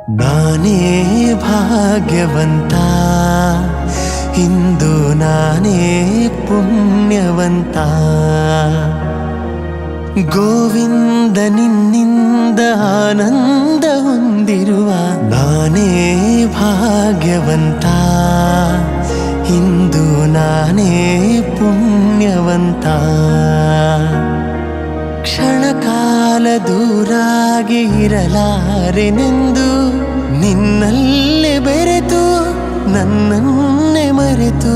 ನಾನೇ ಭಾಗ್ಯವಂತ, ಇಂದು ನಾನೇ ಪುಣ್ಯವಂತ. ಗೋವಿಂದ ನಿನ್ನಿಂದ ಆನಂದ ಹೊಂದಿರುವ ನಾನೇ ಭಾಗ್ಯವಂತ, ಇಂದು ನಾನೇ ಪುಣ್ಯವಂತ. ಕ್ಷಣಕಾಲ ದೂರಾಗಿ ಇರಲಾರೆನೆಂದು ನಿನ್ನಲ್ಲೇ ಬೆರೆತು ನನ್ನನ್ನೇ ಮರೆತು.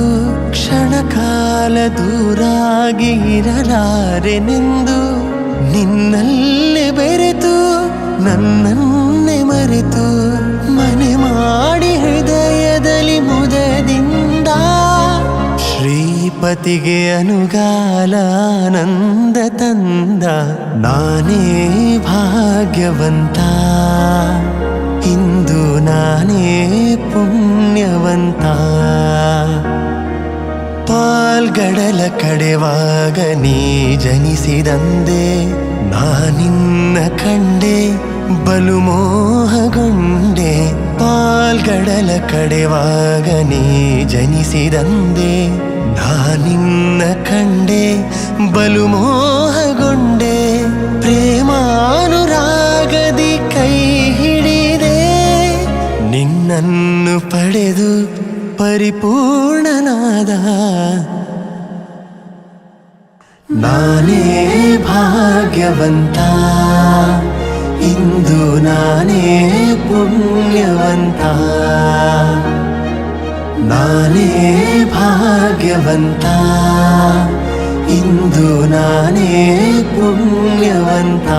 ಕ್ಷಣಕಾಲ ದೂರಾಗಿ ಇರಲಾರೆನೆಂದು ನಿನ್ನಲ್ಲೇ ಬೆರೆತು ನನ್ನನ್ನೇ ಮರೆತು. ಮನೆ ಮಾಡಿ ಹೃದಯದಲ್ಲಿ ಮುದದಿಂದ ಶ್ರೀಪತಿಗೆ ಅನುಗಾಲ ಆನಂದ ತಂದ ನಾನೇ ಭಾಗ್ಯವಂತ, ಇಂದು ನಾನೇ ಪುಣ್ಯವಂತ. ಪಾಲ್ಗಡಲ ಕಡೆವಾಗ ನೀ ಜನಿಸಿದಂದೆ ನಾನಿನ್ನ ಕಂಡೆ ಬಲು ಮೋಹಗೊಂಡೆ. ಪಾಲ್ಗಡಲ ಕಡೆವಾಗ ನೀ ಜನಿಸಿದಂದೆ ನಾನಿನ್ನ ಕಂಡೆ ಬಲು ಮೋಹಗೊಂಡೆ. ಪ್ರೇಮಾನುರಾಗದಿ ಕೈ ಹಿಡಿದೆ ನಿನ್ನನ್ನು ಪಡೆದು ಪರಿಪೂರ್ಣನಾದ ನಾನೇ ಭಾಗ್ಯವಂತ, ಇಂದು ನಾನೇ ಪುಣ್ಯವಂತ. ನಾನೇ ಭಾಗ್ಯವಂತ, ಇಂದು ನಾನೇ ಪುಣ್ಯವಂತ.